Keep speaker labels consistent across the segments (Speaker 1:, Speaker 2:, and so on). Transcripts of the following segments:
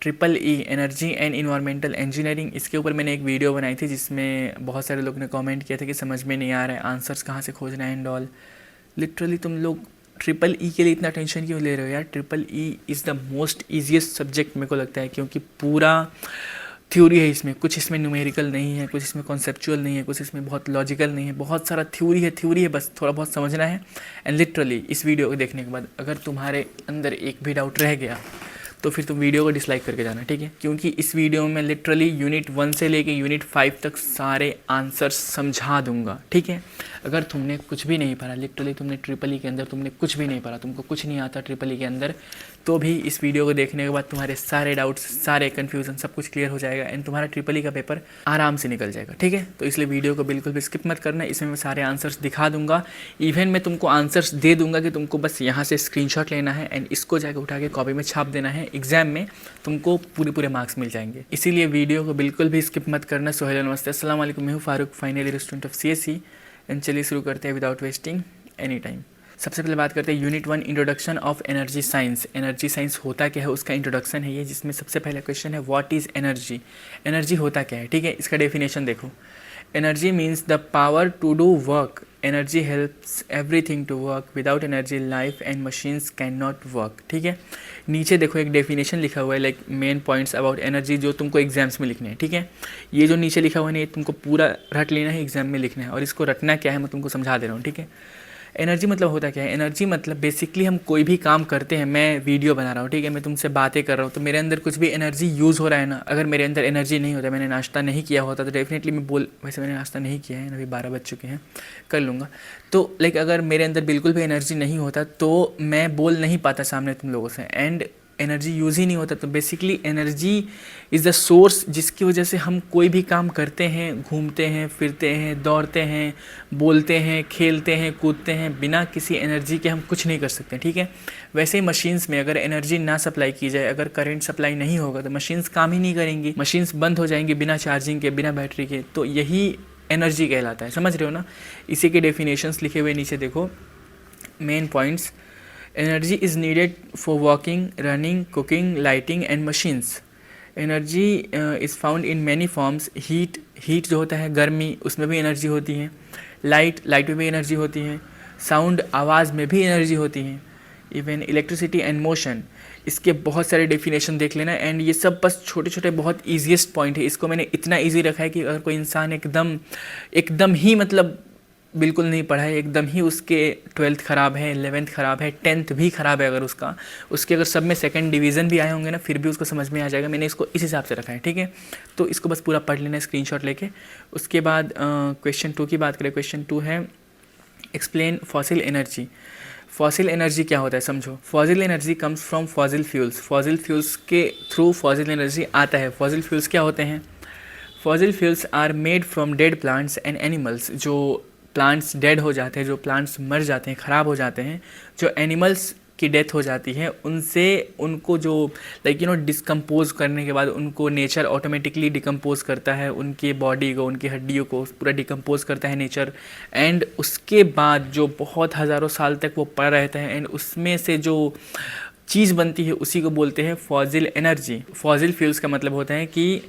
Speaker 1: Triple E energy and environmental engineering, इसके ऊपर मैंने एक वीडियो बनाई थी जिसमें बहुत सारे लोग ने कमेंट किया था कि समझ में नहीं आ रहा है, आंसर्स कहाँ से खोजना है एंड ऑल। लिटरली तुम लोग ट्रिपल ई के लिए इतना टेंशन क्यों ले रहे हो यार? Triple E is the most easiest subject मेरे को लगता है, क्योंकि पूरा थ्योरी है इसमें, कुछ इसमें न्यूमेरिकल नहीं है, कुछ इसमें कॉन्सेप्चुअल नहीं है, कुछ इसमें बहुत लॉजिकल नहीं है, बहुत सारा थ्योरी है, बस थोड़ा बहुत समझना है। एंड लिटरली इस वीडियो को देखने के बाद अगर तुम्हारे अंदर एक भी डाउट रह गया तो फिर तुम वीडियो को डिसलाइक करके जाना, ठीक है? क्योंकि इस वीडियो में लिटरली यूनिट 1 से लेके यूनिट 5 तक सारे आंसर्स समझा दूंगा, ठीक है? अगर तुमने कुछ भी नहीं पढ़ा, लिटरली तुमने ट्रिपल ई के अंदर तुमने कुछ भी नहीं पढ़ा, तुमको कुछ नहीं आता ट्रिपल ई के अंदर, तो भी इस वीडियो को देखने के बाद तुम्हारे सारे डाउट्स, सारे कन्फ्यूज़न सब कुछ क्लियर हो जाएगा एंड तुम्हारा ट्रिपल ई का पेपर आराम से निकल जाएगा, ठीक है? तो इसलिए वीडियो को बिल्कुल भी स्किप मत करना, इसमें मैं सारे आंसर्स दिखा दूंगा। इवन मैं तुमको आंसर्स दे दूंगा कि तुमको बस यहाँ से स्क्रीनशॉट लेना है एंड इसको जाकर उठा के कॉपी में छाप देना है। एग्जाम में तुमको पूरे मार्क्स मिल जाएंगे, इसीलिए वीडियो को बिल्कुल भी स्किप मत करना। सो हेलो नमस्ते, अस्सलाम वालेकुम, मैं हूँ Farooq, final year student of CSE. And चलिए शुरू करते हैं विदाउट वेस्टिंग एनी टाइम। सबसे पहले बात करते हैं unit 1 introduction of energy science. Energy science होता क्या है उसका इंट्रोडक्शन है ये, जिसमें सबसे पहला क्वेश्चन है व्हाट इज़ एनर्जी। एनर्जी होता क्या है, ठीक है? इसका डेफिनेशन देखो। Energy means the power to do work. Energy helps everything to work, without energy life and machines can not work, ठीक है? नीचे देखो एक डेफिनेशन लिखा हुआ है, like main points about energy, जो तुमको एग्जाम्स में लिखने हैं, ठीक है? ये जो नीचे लिखा हुआ है ये तुमको पूरा रट लेना है, एग्जाम में लिखना है, और इसको रटना क्या है मैं तुमको समझा दे रहा हूँ, ठीक है? एनर्जी मतलब होता क्या है? एनर्जी मतलब बेसिकली हम कोई भी काम करते हैं, मैं वीडियो बना रहा हूँ, ठीक है, मैं तुमसे बातें कर रहा हूँ, तो मेरे अंदर कुछ भी एनर्जी यूज़ हो रहा है ना। अगर मेरे अंदर एनर्जी नहीं होता, मैंने नाश्ता नहीं किया होता, तो डेफिनेटली वैसे मैंने नाश्ता नहीं किया है, अभी 12 बज चुके हैं, कर लूँगा। तो लाइक अगर मेरे अंदर बिल्कुल भी एनर्जी नहीं होता तो मैं बोल नहीं पाता सामने तुम लोगों से, एंड एनर्जी यूज़ ही नहीं होता। तो basically energy is the source जिसकी वजह से हम कोई भी काम करते हैं, घूमते हैं, फिरते हैं, दौड़ते हैं, बोलते हैं, खेलते हैं, कूदते हैं। बिना किसी एनर्जी के हम कुछ नहीं कर सकते, ठीक है? वैसे ही मशीन्स में अगर एनर्जी ना सप्लाई की जाए, अगर करंट सप्लाई नहीं होगा तो मशीन्स काम ही नहीं करेंगी, मशीन्स बंद हो जाएंगी बिना चार्जिंग के, बिना बैटरी के। तो यही एनर्जी कहलाता है, समझ रहे हो ना? इसी के डेफिनेशंस लिखे हुए नीचे देखो, main points. Energy is needed for walking, running, cooking, lighting and machines. Energy is found in many forms. Heat जो होता है गर्मी, उसमें भी एनर्जी होती है। लाइट में भी एनर्जी होती है। साउंड, आवाज़ में भी एनर्जी होती है। इवन इलेक्ट्रिसिटी एंड मोशन, इसके बहुत सारे डेफिनेशन देख लेना। एंड ये सब बस छोटे छोटे बहुत ईजीएस्ट पॉइंट है, इसको मैंने इतना ईजी रखा है कि अगर कोई इंसान एकदम ही मतलब बिल्कुल नहीं पढ़ा है, एकदम ही उसके 12th ख़राब है, 11th ख़राब है, 10th भी ख़राब है, अगर उसके अगर सब में सेकंड डिवीज़न भी आए होंगे ना, फिर भी उसको समझ में आ जाएगा। मैंने इसको इस हिसाब से रखा है, ठीक है? तो इसको बस पूरा पढ़ लेना है स्क्रीनशॉट लेके। उसके बाद क्वेश्चन 2 की बात करें। क्वेश्चन 2 है explain fossil energy. Fossil energy क्या होता है समझो। Fossil energy comes from fossil fuels. Fossil fuels के थ्रू फॉसिल एनर्जी आता है। फॉसिल फ्यूल्स क्या होते हैं? Fossil fuels are made from dead plants and animals. जो प्लांट्स डेड हो जाते हैं, जो प्लांट्स मर जाते हैं, ख़राब हो जाते हैं, जो एनिमल्स की डेथ हो जाती है, उनसे उनको जो डिस्कम्पोज करने के बाद उनको नेचर ऑटोमेटिकली डिकम्पोज करता है, उनकी बॉडी को, उनकी हड्डियों को पूरा डिकम्पोज करता है नेचर। एंड उसके बाद जो बहुत हज़ारों साल तक वो पड़ा रहता है, एंड उसमें से जो चीज़ बनती है उसी को बोलते हैं फॉसिल एनर्जी। फॉसिल फ्यूल्स का मतलब होता है कि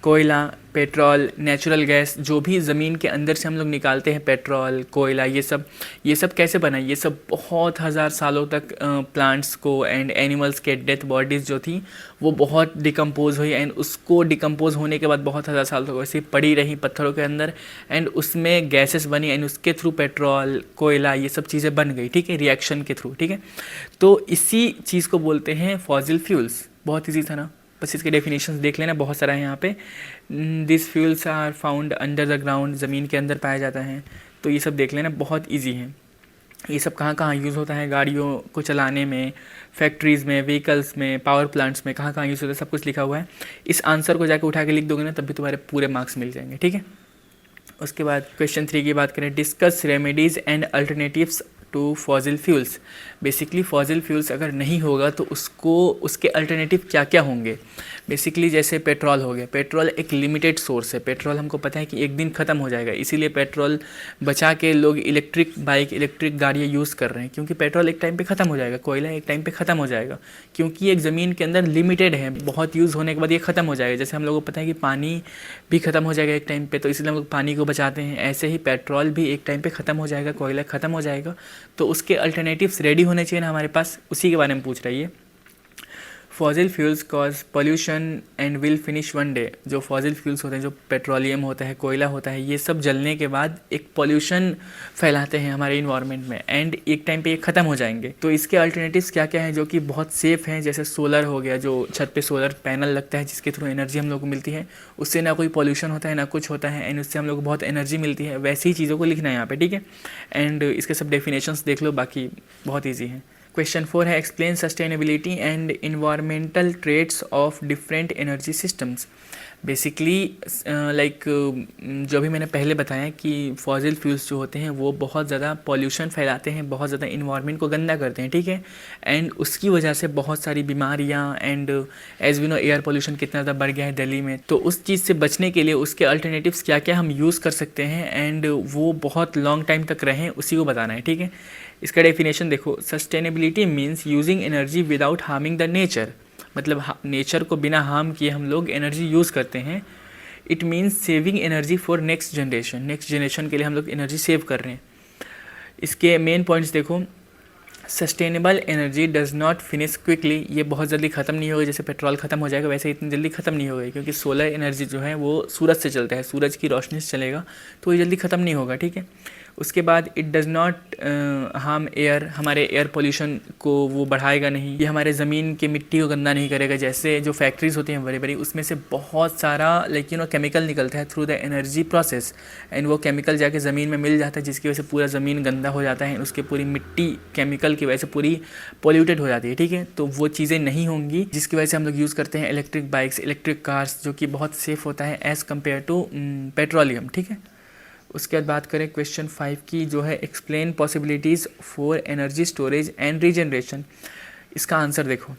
Speaker 1: कोयला, पेट्रोल, नेचुरल गैस, जो भी ज़मीन के अंदर से हम लोग निकालते हैं, पेट्रोल, कोयला, ये सब कैसे बना? ये सब बहुत हज़ार सालों तक प्लांट्स को एंड एनिमल्स के डेथ बॉडीज़ जो थी वो बहुत डिकम्पोज हुई, एंड उसको डिकम्पोज होने के बाद बहुत हज़ार साल तक वैसे पड़ी रही पत्थरों के अंदर, एंड उसमें गैसेस बनी, एंड उसके थ्रू पेट्रोल, कोयला, ये सब चीज़ें बन गई, ठीक है? रिएक्शन के थ्रू, ठीक है? तो इसी चीज़ को बोलते हैं फॉसिल फ्यूल्स। बहुत ईजी था ना, बस इसके डेफिनेशंस देख लेना, बहुत सारा है यहाँ पे। This fuels are found under the ground, ज़मीन के अंदर पाया जाता है। तो ये सब देख लेना, बहुत इजी है। ये सब कहाँ कहाँ यूज़ होता है? गाड़ियों को चलाने में, फैक्ट्रीज़ में, व्हीकल्स में, पावर प्लांट्स में, कहाँ कहाँ यूज़ होता है, सब कुछ लिखा हुआ है। इस आंसर को जाके उठा के लिख दोगे ना, तब भी तुम्हारे पूरे मार्क्स मिल जाएंगे, ठीक है? उसके बाद क्वेश्चन 3 की बात करें। Discuss remedies and alternatives to fossil fuels. Basically fossil fuels अगर नहीं होगा तो उसके अल्टरनेटिव क्या क्या होंगे? बेसिकली जैसे पेट्रोल हो गया, पेट्रोल एक लिमिटेड सोर्स है, पेट्रोल हमको पता है कि एक दिन ख़त्म हो जाएगा, इसीलिए पेट्रोल बचा के लोग इलेक्ट्रिक बाइक, इलेक्ट्रिक गाड़ियाँ यूज़ कर रहे हैं, क्योंकि पेट्रोल एक टाइम पे ख़त्म हो जाएगा, कोयला एक टाइम पे ख़त्म हो जाएगा, क्योंकि एक ज़मीन के अंदर लिमिटेड है, बहुत यूज़ होने के बाद ये ख़त्म हो जाएगा। जैसे हम लोगों को पता है कि पानी भी ख़त्म हो जाएगा एक टाइम पे, तो इसलिए हम लोग पानी को बचाते हैं, ऐसे ही पेट्रोल भी एक टाइम पे ख़त्म हो जाएगा, कोयला ख़त्म हो जाएगा, तो उसके अल्टरनेटिव्स रेडी होने चाहिए ना हमारे पास, उसी के बारे में पूछ रही है। Fossil fuels cause pollution and will finish one day. जो फॉसिल फ्यूल्स होते हैं, जो पेट्रोलियम होता है, कोयला होता है, ये सब जलने के बाद एक पोल्यूशन फैलाते हैं हमारे इन्वायरमेंट में, एंड एक टाइम पे ये ख़त्म हो जाएंगे। तो इसके अल्टरनेटिव्स क्या क्या हैं जो कि बहुत सेफ़ हैं, जैसे सोलर हो गया, जो छत पे सोलर पैनल लगता है जिसके थ्रू एनर्जी हम लोग को मिलती है, उससे ना कोई पॉल्यूशन होता है ना कुछ होता है, एंड उससे हम लोग को बहुत एनर्जी मिलती है। वैसी ही चीज़ों को लिखना है यहाँ पे, ठीक है। एंड इसके सब डेफिनेशंस देख लो, बाकी बहुत ईजी है। क्वेश्चन 4 है explain sustainability and environmental trades of different energy systems. Basically like जो भी मैंने पहले बताया कि फॉसिल फ्यूल्स जो होते हैं वो बहुत ज़्यादा पॉल्यूशन फैलाते हैं, बहुत ज़्यादा इन्वायरमेंट को गंदा करते हैं, ठीक है। एंड उसकी वजह से बहुत सारी बीमारियां, and as we know air pollution कितना ज़्यादा बढ़ गया है दिल्ली में, तो उस चीज़ से बचने के लिए उसके अल्टरनेटिव्स क्या क्या हम यूज़ कर सकते हैं, एंड वो बहुत लॉन्ग टाइम तक रहें, उसी को बताना है, ठीक है। इसका डेफिनेशन देखो, sustainability means using energy without harming the nature, मतलब नेचर को बिना हार्म किए हम लोग एनर्जी यूज़ करते हैं। It means saving energy for next generation, next generation के लिए हम लोग एनर्जी सेव कर रहे हैं। इसके मेन पॉइंट्स देखो, sustainable energy does not finish quickly, ये बहुत जल्दी ख़त्म नहीं होगी, जैसे पेट्रोल ख़त्म हो जाएगा वैसे इतनी जल्दी ख़त्म नहीं होगी, क्योंकि सोलर एनर्जी जो है वो सूरज से चलता है, सूरज की रोशनी से चलेगा, तो ये जल्दी ख़त्म नहीं होगा, ठीक है। उसके बाद it does not harm air, हमारे एयर पोल्यूशन को वो बढ़ाएगा नहीं, ये हमारे ज़मीन के मिट्टी को गंदा नहीं करेगा। जैसे जो फैक्ट्रीज़ होती हैं बड़ी बड़ी, उसमें से बहुत सारा लाइक केमिकल निकलता है through the energy process, and वो केमिकल जाके ज़मीन में मिल जाता है, जिसकी वजह से पूरा ज़मीन गंदा हो जाता है, उसकी पूरी मिट्टी केमिकल की वजह से पूरी पोल्यूटेड हो जाती है, ठीक है। तो वो चीज़ें नहीं होंगी, जिसकी वजह से हम लोग यूज़ करते हैं इलेक्ट्रिक बाइक्स, इलेक्ट्रिक कार्स, जो कि बहुत सेफ़ होता है एज़ कम्पेयर टू पेट्रोलियम, ठीक है। उसके बाद बात करें क्वेश्चन 5 की, जो है explain possibilities for energy storage and regeneration. इसका आंसर देखो,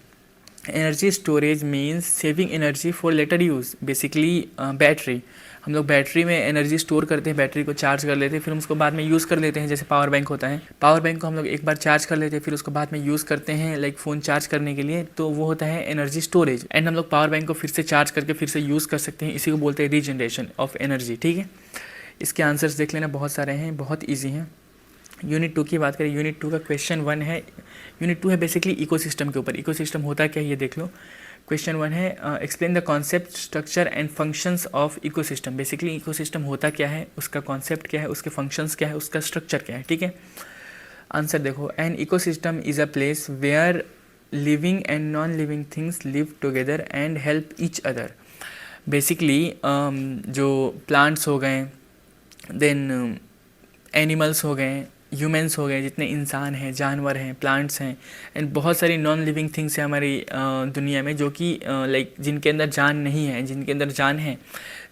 Speaker 1: energy storage means saving energy for later use. Basically battery, हम लोग बैटरी में एनर्जी स्टोर करते हैं, बैटरी को चार्ज कर लेते हैं, फिर उसको बाद में यूज़ कर लेते हैं। जैसे पावर बैंक होता है, पावर बैंक को हम लोग एक बार चार्ज कर लेते हैं, फिर उसको बाद में यूज़ करते हैं लाइक फ़ोन चार्ज करने के लिए, तो वो होता है एनर्जी स्टोरेज। एंड हम लोग पावर बैंक को फिर से चार्ज करके फिर से यूज़ कर सकते हैं, इसी को बोलते हैं रीजनरेशन ऑफ एनर्जी, ठीक है। इसके आंसर्स देख लेना, बहुत सारे हैं, बहुत इजी हैं। यूनिट 2 की बात करें, यूनिट 2 का क्वेश्चन 1 है, यूनिट 2 है बेसिकली इकोसिस्टम के ऊपर। इकोसिस्टम होता क्या है ये देख लो। क्वेश्चन 1 है explain the concept, structure and functions of ecosystem. Basically ecosystem होता क्या है, उसका कॉन्सेप्ट क्या है, उसके फंक्शंस क्या है, उसका स्ट्रक्चर क्या है, ठीक है। आंसर देखो, an ecosystem is a place where living and non living things live together and help each other. Basically जो प्लांट्स हो गए, देन एनिमल्स हो गए, ह्यूमंस हो गए, जितने इंसान हैं, जानवर हैं, प्लांट्स हैं, एंड बहुत सारी नॉन लिविंग थिंग्स हैं हमारी दुनिया में, जो कि लाइक जिनके अंदर जान नहीं है, जिनके अंदर जान है,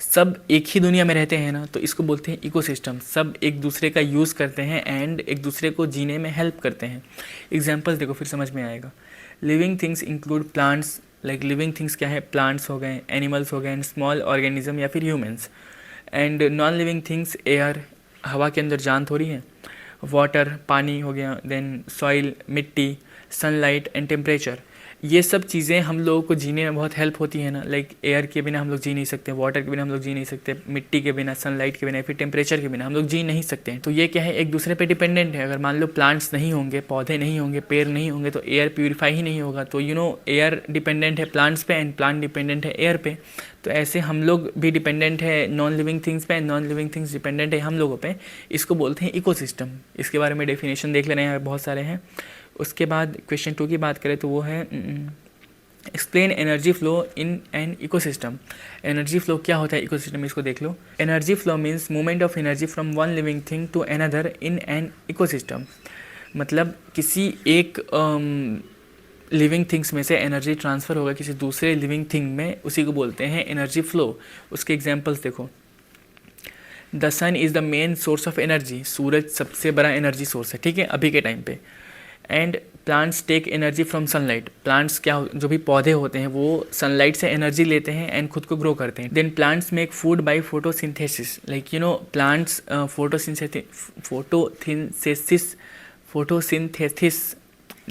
Speaker 1: सब एक ही दुनिया में रहते हैं ना, तो इसको बोलते हैं इकोसिस्टम। सब एक दूसरे का यूज़ करते हैं एंड एक दूसरे को जीने में हेल्प करते हैं। एग्जाम्पल्स देखो फिर समझ में आएगा। Living things include plants, like living things क्या है, प्लांट्स हो गए, एनिमल्स हो गए, एंड स्मॉल ऑर्गेनिज्म या फिर humans. And non living things air, हवा के अंदर जान थोड़ी है, वाटर, पानी हो गया, देन सॉइल, मिट्टी, सनलाइट एंड टेम्परेचर। ये सब चीज़ें हम लोगों को जीने में बहुत हेल्प होती है ना, लाइक एयर के बिना हम लोग जी नहीं सकते, वाटर के बिना हम लोग जी नहीं सकते, मिट्टी के बिना, सनलाइट के बिना, फिर टेम्परेचर के बिना हम लोग जी नहीं सकते हैं। तो ये क्या है, एक दूसरे पे डिपेंडेंट है। अगर मान लो प्लांट्स नहीं होंगे, पौधे नहीं होंगे, पेड़ नहीं होंगे, तो एयर प्यूरीफाई ही नहीं होगा। तो एयर डिपेंडेंट है प्लांट्स पे एंड प्लांट डिपेंडेंट है एयर पे। तो ऐसे हम लोग भी डिपेंडेंट है नॉन लिविंग थिंग्स पे and non living things dependent है हम लोगों पे। इसको बोलते हैं इकोसिस्टम। इसके बारे में डेफिनेशन देख लेना है, बहुत सारे हैं। उसके बाद क्वेश्चन 2 की बात करें तो वो है explain energy flow in an ecosystem. Energy flow क्या होता है इकोसिस्टम में, इसको देख लो। Energy flow means movement of energy from one living thing to another in an ecosystem. मतलब किसी एक लिविंग थिंग्स में से एनर्जी ट्रांसफ़र होगा किसी दूसरे लिविंग थिंग में, उसी को बोलते हैं एनर्जी फ्लो। उसके एग्जांपल्स देखो। The sun is the main source of energy, सूरज सबसे बड़ा एनर्जी सोर्स है, ठीक है, अभी के टाइम पे। And plants take energy from sunlight. Plants क्या जो भी पौधे होते हैं वो सनलाइट से एनर्जी लेते हैं एंड खुद को ग्रो करते हैं। Then plants make food by photosynthesis, like you know plants photosynthesis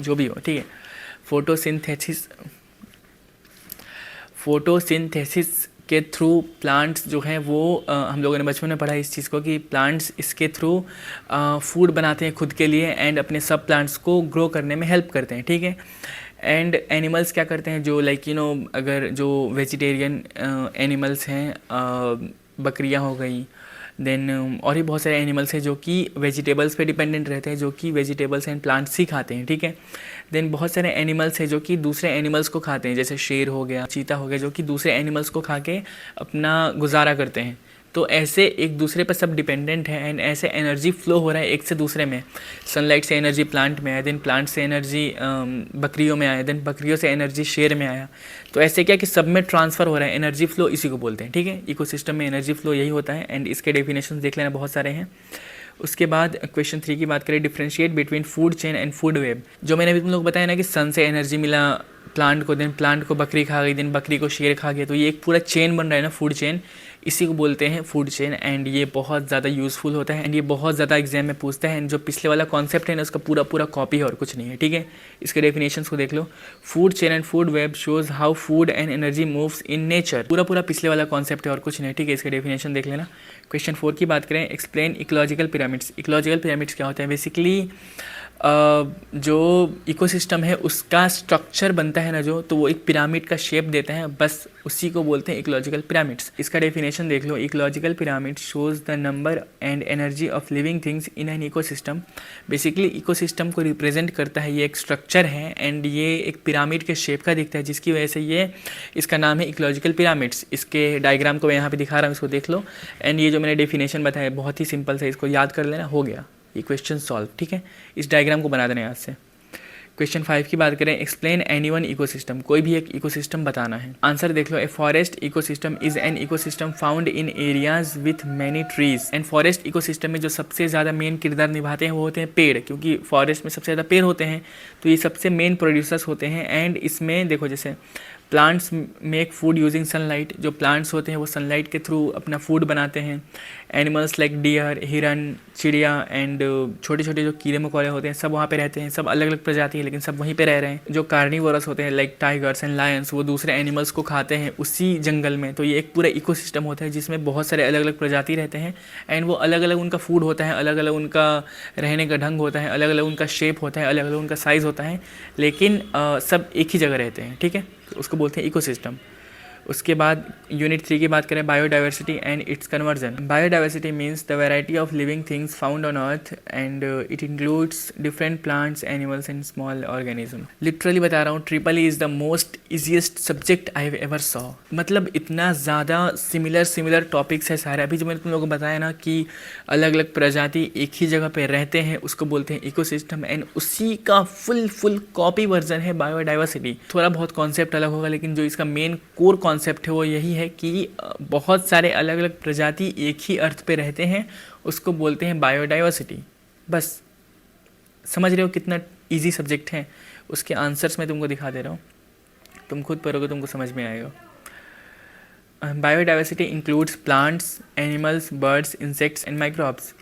Speaker 1: जो भी हो, ठीक है, फोटोसिंथेसिस के थ्रू प्लांट्स जो हैं वो हम लोगों ने बचपन में पढ़ा इस चीज़ को कि प्लांट्स इसके थ्रू फूड बनाते हैं खुद के लिए एंड अपने सब प्लांट्स को ग्रो करने में हेल्प करते हैं, ठीक है। एंड एनिमल्स क्या करते हैं, जो लाइक यू नो अगर जो वेजिटेरियन एनिमल्स हैं, बकरियां हो गई, देन और भी बहुत सारे एनिमल्स हैं जो कि वेजिटेबल्स पे डिपेंडेंट रहते हैं, जो कि वेजिटेबल्स एंड प्लांट्स ही खाते हैं, ठीक है। देन बहुत सारे एनिमल्स हैं जो कि दूसरे एनिमल्स को खाते हैं, जैसे शेर हो गया, चीता हो गया, जो कि दूसरे एनिमल्स को खा के अपना गुजारा करते हैं। तो ऐसे एक दूसरे पर सब डिपेंडेंट है एंड ऐसे एनर्जी फ्लो हो रहा है एक से दूसरे में। सनलाइट से एनर्जी प्लांट में आया, देन प्लांट से एनर्जी बकरियों में आया, देन बकरियों से एनर्जी शेर में आया। तो ऐसे क्या कि सब में ट्रांसफ़र हो रहा है, एनर्जी फ्लो इसी को बोलते हैं, ठीक है। इकोसिस्टम में एनर्जी फ्लो यही होता है एंड इसके डेफिनेशन देख लेना, बहुत सारे हैं। उसके बाद क्वेश्चन 3 की बात करें, differentiate between food chain and food web. जो मैंने अभी तुम लोग बताया ना कि सन से एनर्जी मिला प्लांट को, देन प्लांट को बकरी खा गई, देन बकरी को शेर खा गया, तो ये एक पूरा चेन बन रहा है ना, फूड चेन, इसी को बोलते हैं फूड चेन। एंड ये बहुत ज़्यादा यूज़फुल होता है एंड ये बहुत ज़्यादा एग्जाम में पूछता है एंड जो पिछले वाला कॉन्सेप्ट है ना उसका पूरा पूरा कॉपी है और कुछ नहीं है, ठीक है। इसके डेफिनेशंस को देख लो, food chain and food web shows how food and energy moves in nature, पूरा पूरा पिछले वाला कॉन्सेप्ट है और कुछ नहीं, ठीक है। इसके डेफिनेशन देख लेना। क्वेश्चन 4 की बात करें, explain ecological pyramids. Ecological pyramids क्या होता है, बेसिकली जो इकोसिस्टम है उसका स्ट्रक्चर बनता है ना जो, तो वो एक पिरामिड का शेप देता है, बस उसी को बोलते हैं इकोलॉजिकल पिरामिड्स। इसका डेफिनेशन देख लो, ecological pyramid shows the number and energy of living things in an ecosystem. Basically ecosystem को रिप्रेजेंट करता है, ये एक स्ट्रक्चर है एंड ये एक पिरामिड के शेप का दिखता है, जिसकी वजह से ये इसका नाम है इकोलॉजिकल पिरामिड्स। इसके डायग्राम को मैं यहाँ पे दिखा रहा हूँ, इसको देख लो। एंड ये जो मैंने डेफिनेशन बताया बहुत ही सिंपल है, इसको याद कर लेना, हो गया ये क्वेश्चन सॉल्व, ठीक है। इस डायग्राम को बना देना याद से। क्वेश्चन 5 की बात करें, एक्सप्लेन एनी वन इकोसिस्टम। कोई भी एक इकोसिस्टम बताना है। आंसर देख लो, a forest ecosystem is an ecosystem found in areas with many trees. And forest ecosystem में जो सबसे ज़्यादा मेन किरदार निभाते हैं वो होते हैं पेड़, क्योंकि फॉरेस्ट में सबसे ज़्यादा पेड़ होते हैं, तो ये सबसे मेन प्रोड्यूसर्स होते हैं। एंड इसमें देखो, जैसे plants make food using sunlight, जो प्लांट्स होते हैं वो सनलाइट के थ्रू अपना फूड बनाते हैं। एनिमल्स लाइक डियर, हिरन, चिड़िया एंड छोटे छोटे जो कीड़े मकोड़े होते हैं सब वहाँ पे रहते हैं, सब अलग अलग प्रजाति है लेकिन सब वहीं पे रह रहे हैं। जो कार्निवोरस होते हैं लाइक टाइगर्स एंड लायंस, वो दूसरे एनिमल्स को खाते हैं उसी जंगल में। तो ये एक पूरा इकोसिस्टम होता है जिसमें बहुत सारे अलग अलग प्रजाति रहते हैं एंड वो अलग अलग उनका फूड होता है, अलग अलग उनका रहने का ढंग होता है, अलग अलग उनका शेप होता है, अलग अलग उनका साइज़ होता है, लेकिन सब एक ही जगह रहते हैं, ठीक है। उसको बोलते हैं इकोसिस्टम। उसके बाद यूनिट 3 की बात करें, biodiversity and it's conversion. Biodiversity means the variety of living things found on earth and it includes different plants, animals and small organism. Literally बता रहा हूँ, triple E is the most easiest subject I have ever saw. मतलब इतना ज़्यादा similar topics है सारे। अभी जो मैंने तुम लोगों को बताया ना कि अलग अलग प्रजाति एक ही जगह पे रहते हैं, उसको बोलते हैं इकोसिस्टम, एंड उसी का फुल कॉपी वर्जन है बायोडाइवर्सिटी। थोड़ा बहुत कॉन्सेप्ट अलग होगा लेकिन जो इसका मेन कोर कॉन्सेप्ट है वो यही है कि बहुत सारे अलग अलग प्रजाति एक ही अर्थ पे रहते हैं, उसको बोलते हैं बायोडाइवर्सिटी। बस समझ रहे हो कितना इजी सब्जेक्ट है। उसके आंसर्स मैं तुमको दिखा दे रहा हूँ, तुम खुद पढ़ोगे तुमको समझ में आएगा। Biodiversity includes plants, animals, birds, insects and microbes.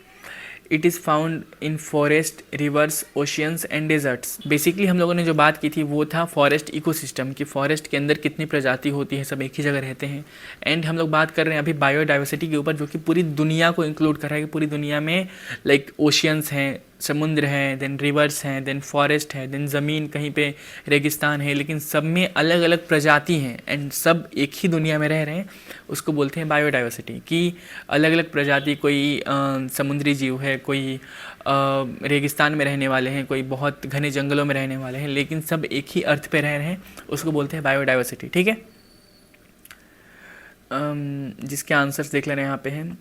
Speaker 1: It is found in forest, rivers, oceans and deserts. Basically हम लोगों ने जो बात की थी वो था फॉरेस्ट इकोसिस्टम की, फॉरेस्ट के अंदर कितनी प्रजाति होती है, सब एक ही जगह रहते हैं। एंड हम लोग बात कर रहे हैं अभी बायोडाइवर्सिटी के ऊपर, जो कि पूरी दुनिया को इंक्लूड कर रहा है कि पूरी दुनिया में लाइक ओशियंस हैं, समुद्र हैं, देन रिवर्स हैं, देन फॉरेस्ट है, देन ज़मीन, कहीं पे रेगिस्तान है, लेकिन सब में अलग अलग प्रजाति हैं एंड सब एक ही दुनिया में रह रहे हैं। उसको बोलते हैं बायोडाइवर्सिटी, कि अलग अलग प्रजाति, कोई समुद्री जीव है, कोई रेगिस्तान में रहने वाले हैं, कोई बहुत घने जंगलों में रहने वाले हैं, लेकिन सब एक ही अर्थ पे रह रहे हैं, उसको बोलते हैं बायोडाइवर्सिटी, ठीक है। जिसके आंसर्स देख लेना यहाँ पे हैं।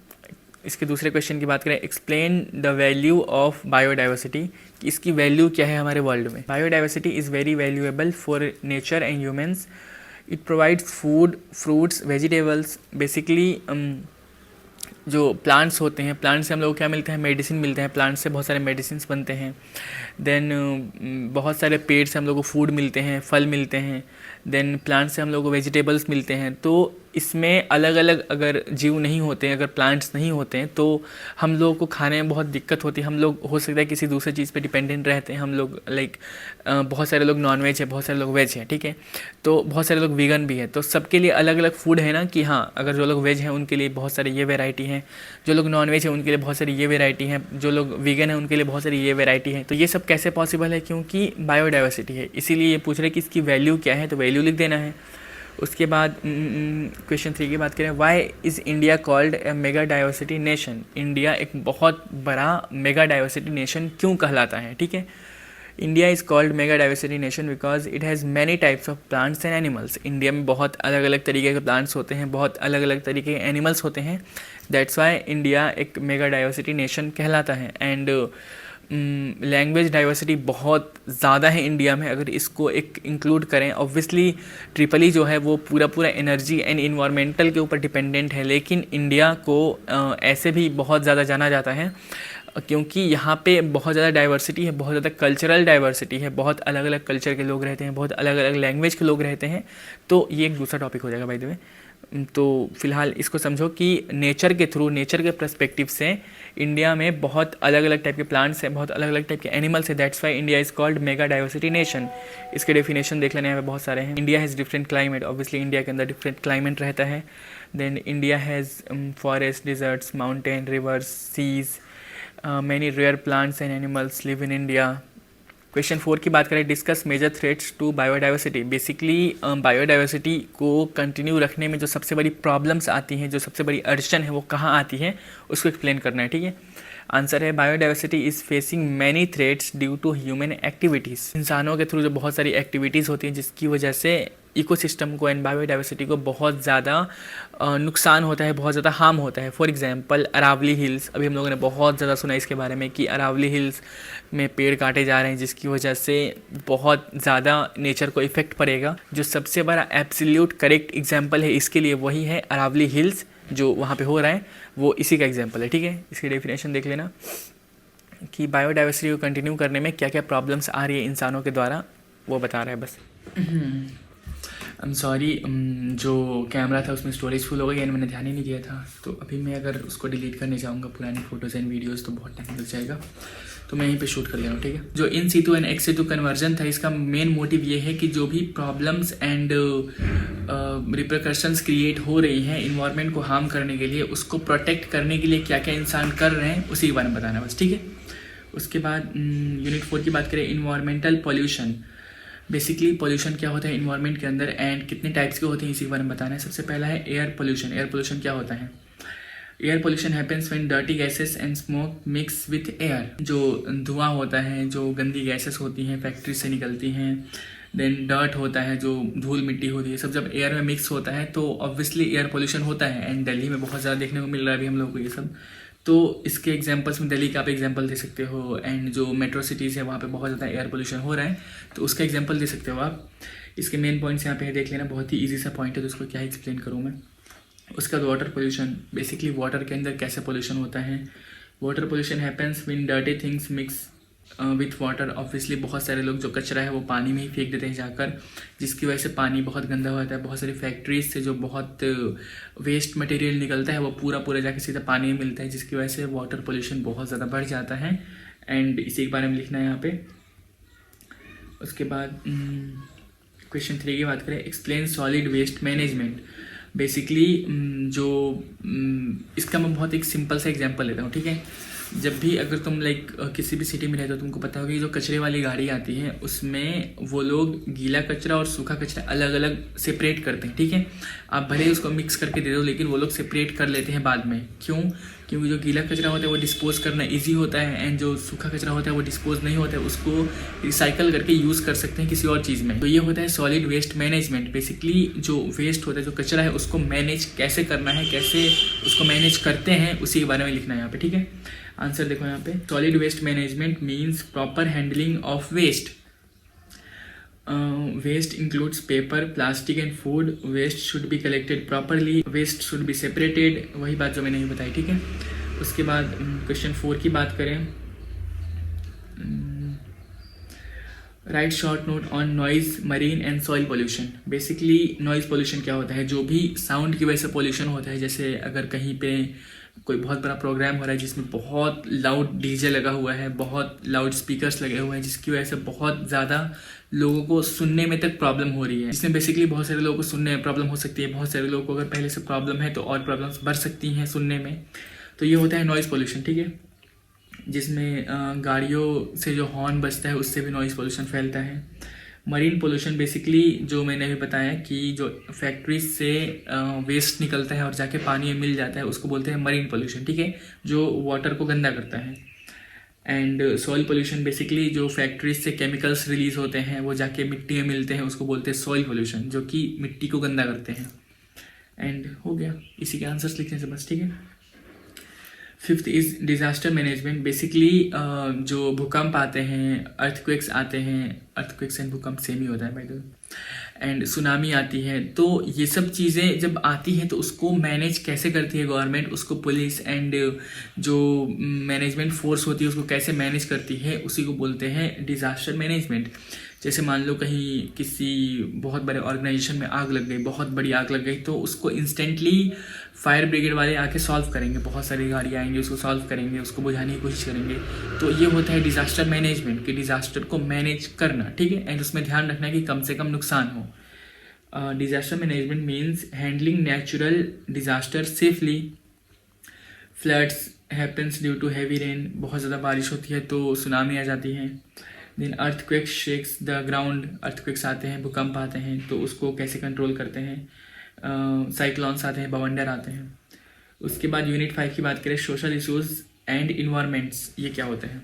Speaker 1: इसके दूसरे क्वेश्चन की बात करें, explain the value of biodiversity, कि इसकी वैल्यू क्या है हमारे वर्ल्ड में। Biodiversity is very valuable for nature and humans. It provides food, fruits, vegetables. Basically जो प्लांट्स होते हैं, प्लांट से हम लोग को क्या मिलता है, मेडिसिन मिलते हैं, प्लांट से बहुत सारे मेडिसिन बनते हैं। देन बहुत सारे पेड़ से हम लोग को फूड मिलते हैं, फल मिलते हैं। देन प्लांट से हम लोग को वेजिटेबल्स मिलते हैं। तो इसमें अलग अलग अगर जीव नहीं होते हैं, अगर प्लांट्स नहीं होते हैं, तो हम लोगों को खाने में बहुत दिक्कत होती है। हम लोग हो सकता है किसी दूसरे चीज़ पे डिपेंडेंट रहते हैं। हम लोग लाइक बहुत सारे लोग नॉन वेज है, बहुत सारे लोग वेज है, ठीक है। तो बहुत सारे लोग वीगन भी है। तो सबके लिए अलग अलग फूड है ना, कि हाँ अगर जो लोग वेज हैं उनके लिए बहुत सारी ये वेराइटी हैं, जो लोग नॉन वेज है उनके लिए बहुत सारी ये वेराइटी हैं, जो लोग वीगन है उनके लिए बहुत सारी ये वेराइटी है। तो ये सब कैसे पॉसिबल है, क्योंकि बायोडाइवर्सिटी है। इसीलिए ये पूछ रहे हैं कि इसकी वैल्यू क्या है, तो वैल्यू लिख देना है। उसके बाद क्वेश्चन 3 की बात करें, why is India called a mega diversity nation. India एक बहुत बड़ा मेगा डाइवर्सिटी नेशन क्यों कहलाता है, ठीक है। India is called mega diversity nation because it has many types of plants and animals. India में बहुत अलग अलग तरीके के प्लांट्स होते हैं, बहुत अलग अलग तरीके के एनिमल्स होते हैं। दैट्स वाई इंडिया एक मेगा डाइवर्सिटी नेशन कहलाता है। एंड लैंग्वेज डाइवर्सिटी बहुत ज़्यादा है इंडिया में। अगर इसको एक इंक्लूड करें, ऑब्वियसली ट्रिपल ई जो है वो पूरा एनर्जी एंड इन्वायरमेंटल के ऊपर डिपेंडेंट है, लेकिन इंडिया को ऐसे भी बहुत ज़्यादा जाना जाता है क्योंकि यहाँ पे बहुत ज़्यादा डाइवर्सिटी है, बहुत ज़्यादा कल्चरल डाइवर्सिटी है, बहुत अलग अलग कल्चर के लोग रहते हैं, बहुत अलग अलग लैंग्वेज के लोग रहते हैं। तो ये एक दूसरा टॉपिक हो जाएगा बाय द वे। तो फिलहाल इसको समझो कि नेचर के थ्रू, नेचर के पर्सपेक्टिव से इंडिया में बहुत अलग अलग टाइप के प्लांट्स हैं, बहुत अलग अलग टाइप के एनिमल्स हैं। That's why India is called mega diversity nation. इसके डेफिनेशन देख लेने में बहुत सारे हैं। India has different climate, obviously India के अंदर डिफरेंट क्लाइमेट रहता है। Then India has forest, deserts, mountain, rivers, seas, many rare plants and animals live in India. Question 4 की बात करें, discuss major threats to biodiversity. Basically biodiversity को continue रखने में जो सबसे बड़ी प्रॉब्लम्स आती हैं, जो सबसे बड़ी अड़चन है, वो कहाँ आती है, उसको एक्सप्लेन करना है, ठीक है। आंसर है biodiversity is facing many threats due to human activities. इंसानों के थ्रू जो बहुत सारी एक्टिविटीज़ होती हैं जिसकी वजह से इकोसिस्टम को एंड बायोडाइवर्सिटी को बहुत ज़्यादा नुकसान होता है, बहुत ज़्यादा हार्म होता है। फॉर एग्जांपल अरावली हिल्स, अभी हम लोगों ने बहुत ज़्यादा सुना इसके बारे में कि अरावली हिल्स में पेड़ काटे जा रहे हैं जिसकी वजह से बहुत ज़्यादा नेचर को इफ़ेक्ट पड़ेगा। जो सबसे बड़ा एब्सोल्यूट करेक्ट एग्जांपल है इसके लिए वही है अरावली हिल्स, जो वहाँ पे हो रहा है वो इसी का एग्जांपल है, ठीक है। इसकी डेफिनेशन देख लेना कि बायोडाइवर्सिटी को कंटिन्यू करने में क्या क्या प्रॉब्लम्स आ रही है इंसानों के द्वारा, वो बता रहा है बस। आई एम सॉरी, जो कैमरा था उसमें स्टोरेज फुल हो गई एंड मैंने ध्यान ही नहीं दिया था। तो अभी मैं अगर उसको डिलीट करने जाऊँगा पुरानी फ़ोटोज़ एंड वीडियोज़ तो बहुत टाइम लग जाएगा, तो मैं यहीं पे शूट कर ले रहा हूँ, ठीक है। जो in situ and ex situ conversion था, इसका मेन मोटिव ये है कि जो भी प्रॉब्लम्स एंड रिपरकशंस क्रिएट हो रही हैं इन्वायरमेंट को हार्म करने के लिए, उसको प्रोटेक्ट करने के लिए क्या क्या इंसान कर रहे हैं उसी के बारे में बताना बस, ठीक है। उसके बाद यूनिट 4 की बात करें, इन्वायरमेंटल पॉल्यूशन। बेसिकली पॉल्यूशन क्या होता है इन्वायरमेंट के अंदर एंड कितने टाइप्स के होते हैं इसी के बारे में बताना है। सबसे पहला है एयर पोल्यूशन। एयर पोल्यूशन क्या होता है? Air pollution happens when dirty gases and smoke mix with air. जो धुआं होता है, जो गंदी गैसेस होती हैं फैक्ट्री से निकलती हैं, देन डर्ट होता है, जो धूल मिट्टी होती है, सब जब एयर में मिक्स होता है तो ऑब्वियसली एयर पोल्यूशन होता है। एंड दिल्ली में बहुत ज़्यादा देखने को मिल रहा है अभी हम लोग को ये सब। तो इसके एग्जांपल्स में दिल्ली का आप एग्जांपल दे सकते हो, एंड जो मेट्रो सिटीज़ है वहाँ पे बहुत ज़्यादा एयर पोल्यूशन हो रहा है तो उसका एग्जांपल दे सकते हो आप। इसके मेन पॉइंट्स यहाँ पे देख लेना, बहुत ही इजी सा पॉइंट है तो उसको क्या एक्सप्लेन करूँ मैं। उसका वाटर पोल्यूशन, बेसिकली वाटर के अंदर कैसे पोल्यूशन होता है। Water pollution happens when dirty things mix with water. Obviously बहुत सारे लोग जो कचरा है वो पानी में ही फेंक देते हैं जाकर, जिसकी वजह से पानी बहुत गंदा हो जाता है। बहुत सारी फैक्ट्रीज से जो बहुत वेस्ट मटेरियल निकलता है वो पूरा जाकर सीधा पानी में मिलता है, जिसकी वजह से वाटर पोल्यूशन बहुत ज़्यादा बढ़ जाता है। एंड इसी के बारे में लिखना है यहाँ पे। उसके बाद क्वेश्चन 3 की बात करें, explain solid waste management. Basically जो इसका मैं बहुत एक सिंपल सा एग्जांपल लेता हूँ, ठीक है। जब भी अगर तुम लाइक किसी भी सिटी में रहते हो तुमको पता होगा कि जो कचरे वाली गाड़ी आती है उसमें वो लोग गीला कचरा और सूखा कचरा अलग अलग सेपरेट करते हैं, ठीक है। आप भले ही उसको मिक्स करके दे दो लेकिन वो लोग सेपरेट कर लेते हैं बाद में। क्यों? क्योंकि जो गीला कचरा होता है वो डिस्पोज करना इजी होता है, एंड जो सूखा कचरा होता है वो डिस्पोज नहीं होता है, उसको रिसाइकल करके यूज़ कर सकते हैं किसी और चीज़ में। तो ये होता है सॉलिड वेस्ट मैनेजमेंट। बेसिकली जो वेस्ट होता है, जो कचरा है, उसको मैनेज कैसे करना है, कैसे उसको मैनेज करते हैं, उसी के बारे में लिखना है यहाँ पे, ठीक है। आंसर देखो यहाँ पे, solid waste management means proper handling of waste. Waste includes paper, plastic and food. Waste should be collected properly. Waste should be separated. वही बात जो मैंने नहीं बताई, ठीक है। उसके बाद क्वेश्चन 4 की बात करें, right short note on noise, marine and soil pollution. Basically noise pollution क्या होता है, जो भी साउंड की वजह से पोल्यूशन होता है, जैसे अगर कहीं पे कोई बहुत बड़ा प्रोग्राम हो रहा है जिसमें बहुत लाउड डीजे लगा हुआ है, बहुत लाउड स्पीकर्स लगे हुए हैं, जिसकी वजह से बहुत ज़्यादा लोगों को सुनने में तक प्रॉब्लम हो रही है, जिसमें बेसिकली बहुत सारे लोगों को सुनने में प्रॉब्लम हो सकती है। बहुत सारे लोगों को अगर पहले से प्रॉब्लम है तो और प्रॉब्लम्स बढ़ सकती हैं सुनने में। तो ये होता है नॉइज़ पोल्यूशन, ठीक है, जिसमें गाड़ियों से जो हॉर्न बजता है उससे भी नॉइज़ पोल्यूशन फैलता है। मरीन पोल्यूशन बेसिकली जो मैंने अभी बताया कि जो फैक्ट्रीज से वेस्ट निकलता है और जाके पानी में मिल जाता है उसको बोलते हैं मरीन पोल्यूशन, ठीक है, जो वाटर को गंदा करता है। एंड सॉइल पोल्यूशन बेसिकली जो फैक्ट्रीज से केमिकल्स रिलीज होते हैं वो जाके मिट्टी में मिलते हैं, उसको बोलते हैं सॉइल पोल्यूशन, जो कि मिट्टी को गंदा करते हैं। एंड हो गया, इसी के आंसर्स लिखने से बस, ठीक है। 5th is disaster management. Basically जो भूकंप आते हैं, अर्थक्वेक्स आते हैं, अर्थक्वेक्स एंड भूकंप सेम ही होता है by the way, and tsunami आती है, तो ये सब चीज़ें जब आती हैं तो उसको मैनेज कैसे करती है गवर्नमेंट, उसको पुलिस एंड जो मैनेजमेंट फोर्स होती है उसको कैसे मैनेज करती है, उसी को बोलते हैं डिज़ास्टर मैनेजमेंट। जैसे मान लो कहीं किसी बहुत बड़े ऑर्गेनाइजेशन में आग लग गई, बहुत बड़ी आग लग गई, तो उसको इंस्टेंटली फायर ब्रिगेड वाले आके सॉल्व करेंगे, बहुत सारी गाड़ी आएंगे, उसको सॉल्व करेंगे, उसको बुझाने की कोशिश करेंगे। तो ये होता है डिज़ास्टर मैनेजमेंट, कि डिज़ास्टर को मैनेज करना, ठीक है, एंड उसमें ध्यान रखना कि कम से कम नुकसान हो। Disaster management means handling natural disaster safely. Floods happens due to heavy rain, बहुत ज़्यादा बारिश होती है तो सुनामी आ जाती है। Then earthquake shakes the ground, earthquakes आते हैं, भूकंप आते हैं, तो उसको कैसे कंट्रोल करते हैं। साइक्लोन्स आते हैं, बवंडर आते हैं। उसके बाद यूनिट 5 की बात करें, सोशल इशूज़ एंड इन्वायरमेंट्स, ये क्या होते हैं।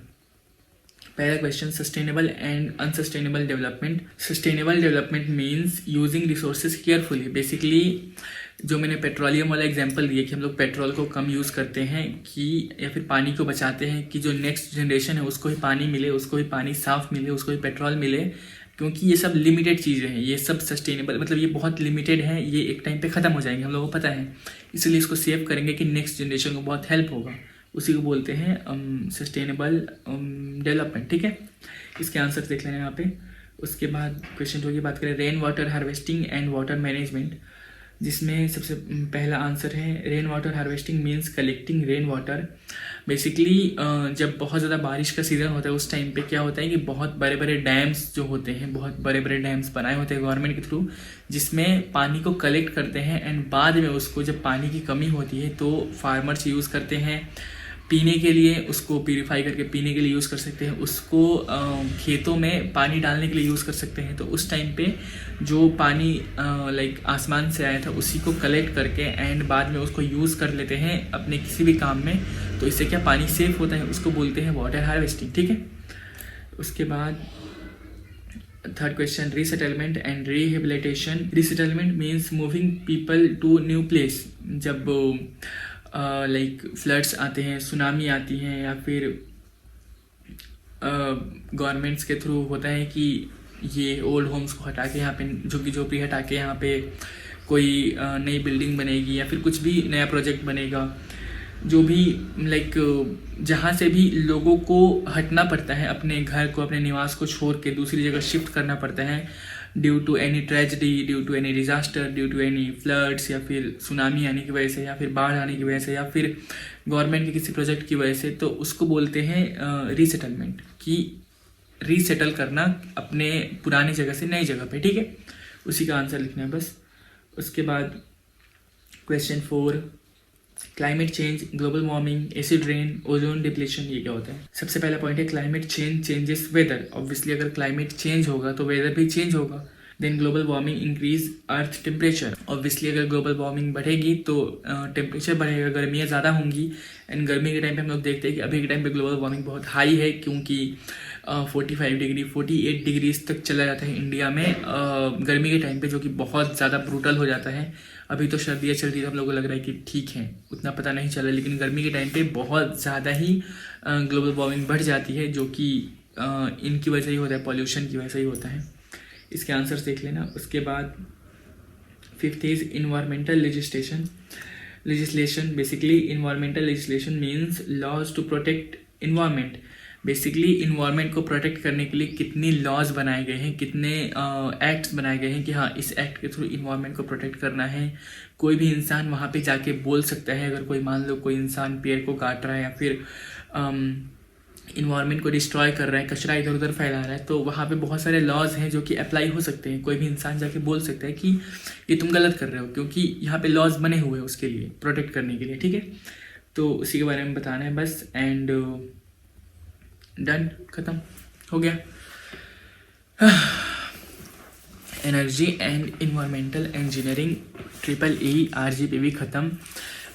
Speaker 1: पहला question, sustainable and unsustainable development. Sustainable development means using resources carefully. Basically जो मैंने पेट्रोलियम वाला एग्जांपल दिया कि हम लोग पेट्रोल को कम यूज़ करते हैं कि या फिर पानी को बचाते हैं कि जो नेक्स्ट जनरेशन है उसको ही पानी मिले, उसको ही पानी साफ़ मिले, उसको ही पेट्रोल मिले, क्योंकि ये सब लिमिटेड चीज़ें हैं, ये सब सस्टेनेबल मतलब ये बहुत लिमिटेड है, ये एक टाइम पे ख़त्म हो जाएंगे, हम लोगों को पता है, इसलिए इसको सेव करेंगे कि नेक्स्ट जनरेशन को बहुत हेल्प होगा, उसी को बोलते हैं सस्टेनेबल डेवलपमेंट, ठीक है। इसके आंसर देख लेना यहाँ पे। उसके बाद क्वेश्चन 2 की बात करें, rain water harvesting and water management, जिसमें सबसे पहला आंसर है rain water harvesting means collecting rain water. Basically जब बहुत ज़्यादा बारिश का सीज़न होता है उस टाइम पे क्या होता है कि बहुत बड़े बड़े डैम्स जो होते हैं, बहुत बड़े बड़े डैम्स बनाए होते हैं गवर्नमेंट के थ्रू, जिसमें पानी को कलेक्ट करते हैं एंड बाद में उसको जब पानी की कमी होती है तो फार्मर्स यूज़ करते हैं पीने के लिए, उसको प्यूरीफाई करके पीने के लिए यूज़ कर सकते हैं, उसको खेतों में पानी डालने के लिए यूज़ कर सकते हैं। तो उस टाइम पे जो पानी लाइक आसमान से आया था उसी को कलेक्ट करके एंड बाद में उसको यूज़ कर लेते हैं अपने किसी भी काम में, तो इससे क्या पानी सेफ होता है, उसको बोलते हैं वाटर हार्वेस्टिंग, ठीक है। उसके बाद third question, resettlement and rehabilitation. Resettlement means moving people to new place. जब लाइक फ्लड्स आते हैं, सुनामी आती हैं, या फिर गवर्नमेंट्स के थ्रू होता है कि ये ओल्ड होम्स को हटा के यहाँ पे झुग्गी झोपड़ी हटा के यहाँ पे कोई नई बिल्डिंग बनेगी या फिर कुछ भी नया प्रोजेक्ट बनेगा, जो भी लाइक जहाँ से भी लोगों को हटना पड़ता है, अपने घर को, अपने निवास को छोड़ के दूसरी जगह शिफ्ट करना पड़ता है due to any tragedy, due to any disaster, due to any floods, या फिर सुनामी आने की वजह से, या फिर बाढ़ आने की वजह से, या फिर गवर्नमेंट के किसी प्रोजेक्ट की वजह से, तो उसको बोलते हैं रीसेटलमेंट, कि रीसेटल करना अपने पुरानी जगह से नई जगह पे, ठीक है। उसी का आंसर लिखना है बस। उसके बाद question 4, climate change, global warming, acid rain, ozone depletion, ये क्या होता है। सबसे पहला पॉइंट है climate change changes weather. Obviously अगर क्लाइमेट चेंज होगा तो वेदर भी चेंज होगा। Then global warming increase earth temperature. Obviously अगर ग्लोबल वार्मिंग बढ़ेगी तो टेम्परेचर बढ़ेगा, गर्मियाँ ज़्यादा होंगी, एंड गर्मी के टाइम पे हम लोग देखते हैं कि अभी के टाइम पे ग्लोबल वार्मिंग बहुत हाई है, क्योंकि 45 डिग्री 48 डिग्रीज तक चला जाता है इंडिया में गर्मी के टाइम पे, जो कि बहुत ज़्यादा ब्रूटल हो जाता है। अभी तो सर्दियाँ चल रही है तो हम लोगों को लग रहा है कि ठीक है, उतना पता नहीं चला, लेकिन गर्मी के टाइम पे बहुत ज़्यादा ही ग्लोबल वार्मिंग बढ़ जाती है, जो कि इनकी वजह से ही होता है, पॉल्यूशन की वजह से ही होता है। इसके आंसर्स देख लेना। उसके बाद 5th is environmental legislation. Basically environmental legislation means laws to protect environment. Basically environment को प्रोटेक्ट करने के लिए कितनी लॉज बनाए गए हैं, कितने एक्ट्स बनाए गए हैं कि हाँ इस एक्ट के थ्रू इन्वायरमेंट को प्रोटेक्ट करना है। कोई भी इंसान वहाँ पे जाके बोल सकता है, अगर कोई मान लो कोई इंसान पेड़ को काट रहा है या फिर इन्वायरमेंट को डिस्ट्रॉय कर रहा है, कचरा इधर उधर फैला रहा है, तो वहाँ पे बहुत सारे लॉज हैं जो कि अप्लाई हो सकते हैं। कोई भी इंसान जाके बोल सकता है कि ये तुम गलत कर रहे हो, क्योंकि यहाँ पे लॉज बने हुए हैं उसके लिए, प्रोटेक्ट करने के लिए, ठीक है। तो उसी के बारे में बताना है बस। एंड डन, ख़त्म हो गया। Energy and environmental engineering EEE RGPV ख़त्म।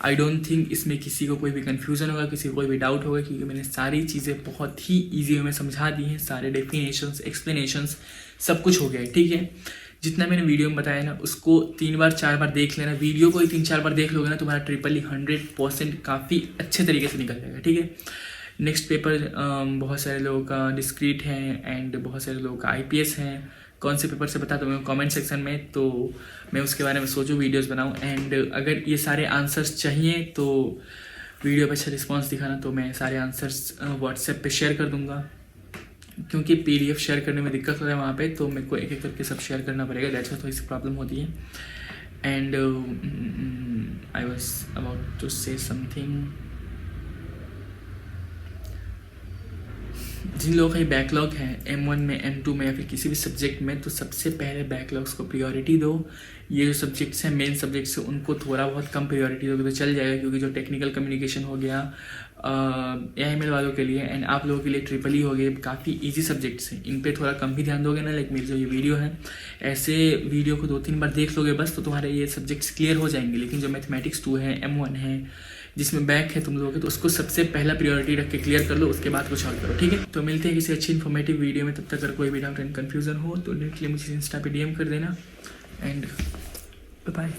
Speaker 1: आई डोंट थिंक इसमें किसी को कोई भी कन्फ्यूज़न होगा, किसी को कोई भी डाउट होगा, क्योंकि मैंने सारी चीज़ें बहुत ही ईजी वे में समझा दी हैं। सारे डेफिनेशंस, एक्सप्लेनेशंस सब कुछ हो गया है, ठीक है। जितना मैंने वीडियो में बताया ना उसको 3 बार 4 बार देख लेना। वीडियो को ही 3-4 बार देख लोगे ना, तुम्हारा EEE 100% काफ़ी अच्छे तरीके से निकल जाएगा, ठीक है। नेक्स्ट पेपर बहुत सारे लोगों का डिस्क्रीट है एंड बहुत सारे लोगों का IPS है। कौन से पेपर से बता दो मैं कमेंट सेक्शन में, तो मैं उसके बारे में सोचूं वीडियोस बनाऊं। एंड अगर ये सारे आंसर्स चाहिए तो वीडियो पे अच्छा रिस्पांस दिखाना, तो मैं सारे आंसर्स व्हाट्सएप पे शेयर कर दूंगा, क्योंकि PDF शेयर करने में दिक्कत होता है वहाँ पे, तो मेरे को एक एक करके सब शेयर करना पड़ेगा, दैट्स व्हाई थोड़ी सी प्रॉब्लम होती है। And I was about to say something. जिन लोगों का ये बैकलॉग है M1 में, M2 में या फिर किसी भी सब्जेक्ट में, तो सबसे पहले बैकलॉग्स को प्रायोरिटी दो। ये जो सब्जेक्ट्स हैं मेन सब्जेक्ट्स हैं उनको थोड़ा बहुत कम प्रायोरिटी दोगे तो चल जाएगा, क्योंकि जो टेक्निकल कम्युनिकेशन हो गया AIML वालों के लिए एंड आप लोगों के लिए EEE हो गए, काफ़ी इजी सब्जेक्ट्स हैं, इन पे थोड़ा कम भी ध्यान दोगे ना। लाइक मेरी जो ये वीडियो है, ऐसे वीडियो को 2-3 बार देख लोगे बस, तो तुम्हारे ये सब्जेक्ट्स क्लियर हो जाएंगे। लेकिन जो मैथमेटिक्स 2 है, M1 है, जिसमें बैक है तुम लोगों के, तो उसको सबसे पहला प्रायोरिटी रख के क्लियर कर लो, उसके बाद कुछ और करो, ठीक है। तो मिलते हैं किसी अच्छी इन्फॉर्मेटिव वीडियो में। तब तक अगर कोई भी डाउट एंड कन्फ्यूजन हो तो डायरेक्टली मुझे इंस्टा पे DM कर देना। And bye.